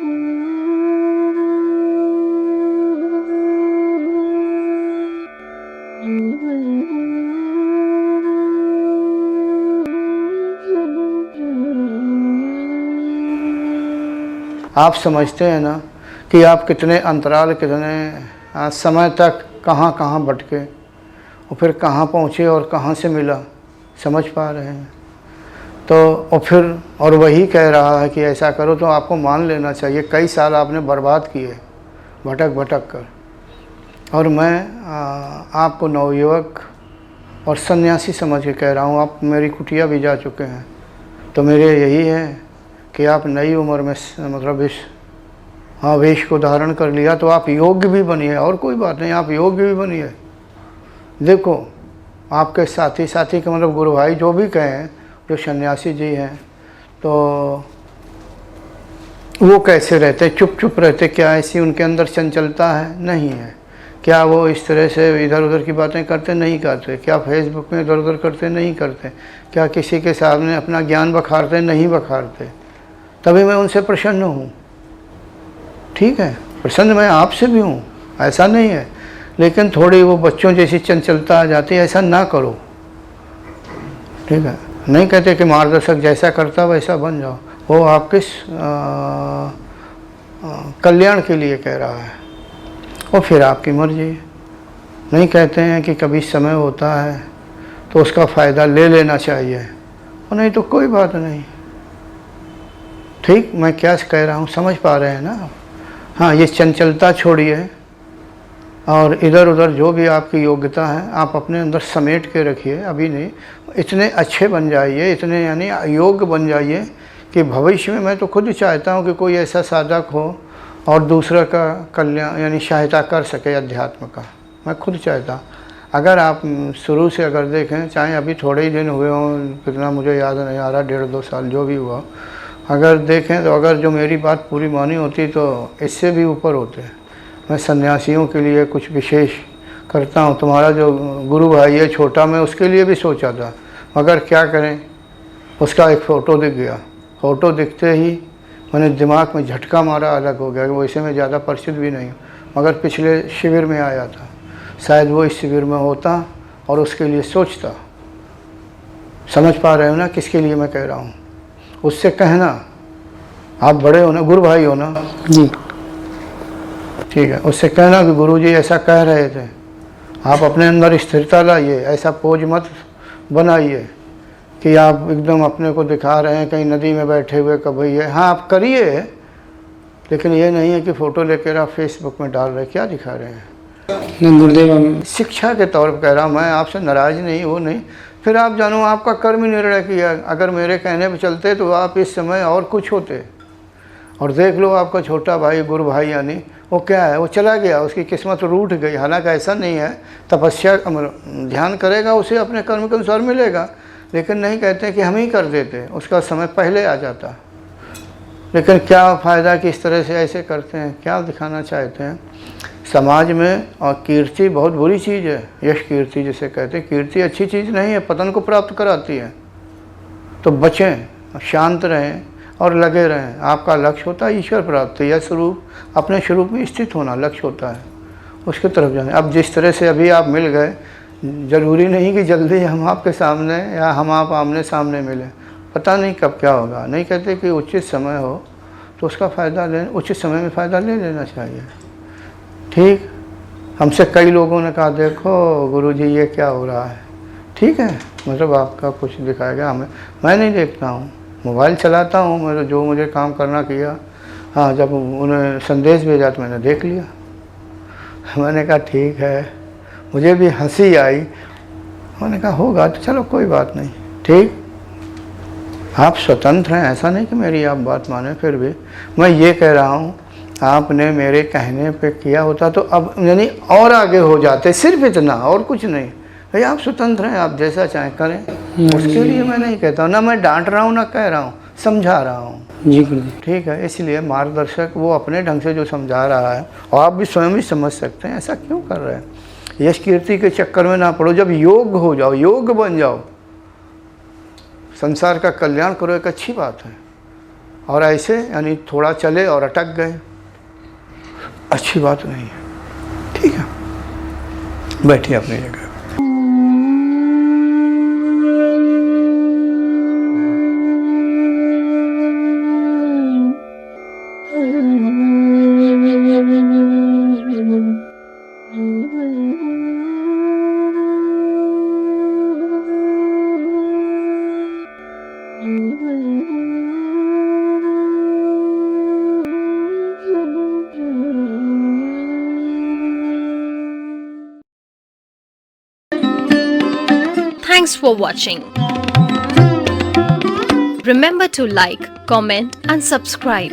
आप समझते हैं ना कि आप कितने अंतराल, कितने समय तक कहाँ कहाँ भटके और फिर कहाँ पहुँचे और कहाँ से मिला, समझ पा रहे हैं? तो और वही कह रहा है कि ऐसा करो, तो आपको मान लेना चाहिए कई साल आपने बर्बाद किए भटक भटक कर। और मैं आपको नवयुवक और सन्यासी समझ के कह रहा हूँ। आप मेरी कुटिया भी जा चुके हैं, तो मेरे यही है कि आप नई उम्र में मतलब इस वेश को धारण कर लिया तो आप योग्य भी बनिए, और कोई बात नहीं, आप योग्य भी बनिए। देखो आपके साथी के मतलब गुरु भाई जो भी कहें, जो सन्यासी जी हैं, तो वो कैसे रहते, चुप चुप रहते? क्या ऐसी उनके अंदर चंचलता है? नहीं है। क्या वो इस तरह से इधर उधर की बातें करते? नहीं करते। क्या फेसबुक में इधर उधर करते? नहीं करते। क्या किसी के सामने अपना ज्ञान बखारते? नहीं बखारते। तभी मैं उनसे प्रसन्न हूँ। ठीक है, प्रसन्न मैं आपसे भी हूँ, ऐसा नहीं है, लेकिन थोड़ी वो बच्चों जैसी चंचलता आ जाती है, ऐसा ना करो। ठीक है, नहीं कहते कि मार्गदर्शक जैसा करता वैसा बन जाओ, वो आपके कल्याण के लिए कह रहा है, और फिर आपकी मर्जी। नहीं कहते हैं कि कभी समय होता है तो उसका फ़ायदा ले लेना चाहिए, और नहीं तो कोई बात नहीं। ठीक, मैं क्या कह रहा हूँ समझ पा रहे हैं ना? हाँ, ये चंचलता छोड़िए, और इधर उधर जो भी आपकी योग्यता है आप अपने अंदर समेट के रखिए। अभी नहीं, इतने अच्छे बन जाइए, इतने यानी योग्य बन जाइए कि भविष्य में, मैं तो खुद चाहता हूँ कि कोई ऐसा साधक हो और दूसरा का कल्याण यानी सहायता कर सके अध्यात्म का। मैं खुद चाहता, अगर आप शुरू से अगर देखें, चाहे अभी थोड़े ही दिन हुए हों, कितना मुझे याद नहीं आ रहा, 1.5-2 साल जो भी हुआ, अगर देखें तो अगर जो मेरी बात पूरी मानी होती तो इससे भी ऊपर होते। मैं सन्यासियों के लिए कुछ विशेष करता हूँ। तुम्हारा जो गुरु भाई है छोटा, मैं उसके लिए भी सोचा था, मगर क्या करें, उसका एक फ़ोटो दिख गया। फ़ोटो दिखते ही मैंने दिमाग में झटका मारा, अलग हो गया। वैसे मैं ज़्यादा परिचित भी नहीं हूँ, मगर पिछले शिविर में आया था, शायद वो इस शिविर में होता और उसके लिए सोचता। समझ पा रहे हो ना किसके लिए मैं कह रहा हूँ? उससे कहना, आप बड़े हो ना, गुरु भाई हो ना जी, ठीक है, उससे कहना कि गुरुजी ऐसा कह रहे थे, आप अपने अंदर स्थिरता लाइए, ऐसा पोज मत बनाइए कि आप एकदम अपने को दिखा रहे हैं कहीं नदी में बैठे हुए कभी है। हाँ, आप करिए, लेकिन ये नहीं है कि फ़ोटो लेकर आप फेसबुक में डाल रहे, क्या दिखा रहे हैं। गुरुदेव, शिक्षा के तौर पर कह रहा हूँ, मैं आपसे नाराज़ नहीं, वो नहीं। फिर आप जानो, आपका कर्म निर्णय किया, अगर मेरे कहने पर चलते तो आप इस समय और कुछ होते। और देख लो आपका छोटा भाई, गुरु भाई यानी, वो क्या है, वो चला गया, उसकी किस्मत रूठ गई। हालांकि ऐसा नहीं है, तपस्या ध्यान करेगा उसे अपने कर्म के अनुसार मिलेगा, लेकिन नहीं कहते कि हम ही कर देते, उसका समय पहले आ जाता। लेकिन क्या फ़ायदा कि इस तरह से ऐसे करते हैं, क्या दिखाना चाहते हैं समाज में। और कीर्ति बहुत बुरी चीज़ है, यश कीर्ति जिसे कहते हैं, कीर्ति अच्छी चीज़ नहीं है, पतन को प्राप्त कराती है। तो बचें, शांत रहें और लगे रहें। आपका लक्ष्य होता है ईश्वर प्राप्ति या स्वरूप, अपने स्वरूप में स्थित होना लक्ष्य होता है, उसकी तरफ जाएं। अब जिस तरह से अभी आप मिल गए, ज़रूरी नहीं कि जल्दी हम आपके सामने या हम आप आमने सामने मिलें, पता नहीं कब क्या होगा। नहीं कहते कि उचित समय हो तो उसका फ़ायदा लें, उचित समय में फ़ायदा ले लेना चाहिए। ठीक, हमसे कई लोगों ने कहा देखो गुरुजी ये क्या हो रहा है। ठीक है, मतलब आपका कुछ दिखाएगा हमें, मैं नहीं देखता हूँ, मोबाइल चलाता हूँ, मेरे जो मुझे काम करना किया। हाँ, जब उन्हें संदेश भेजा तो मैंने देख लिया। मैंने कहा ठीक है, मुझे भी हंसी आई। मैंने कहा होगा तो चलो कोई बात नहीं। ठीक, आप स्वतंत्र हैं, ऐसा नहीं कि मेरी आप बात माने। फिर भी मैं ये कह रहा हूँ, आपने मेरे कहने पे किया होता तो अब यानी और आगे हो जाते, सिर्फ इतना और कुछ नहीं। भाई आप स्वतंत्र हैं, आप जैसा चाहें करें, उसके लिए मैं नहीं कहता हूँ, ना मैं डांट रहा हूँ ना कह रहा हूँ, समझा रहा हूँ। जी गुरुदेव, ठीक है, इसलिए मार्गदर्शक वो अपने ढंग से जो समझा रहा है, और आप भी स्वयं भी समझ सकते हैं, ऐसा क्यों कर रहे हैं। यश कीर्ति के चक्कर में ना पड़ो, जब योग्य हो जाओ, योग्य बन जाओ, संसार का कल्याण करो, एक अच्छी बात है। और ऐसे यानी थोड़ा चले और अटक गए, अच्छी बात नहीं है। ठीक है, बैठिए अपनी जगह। Thanks for watching. Remember to like, comment and subscribe.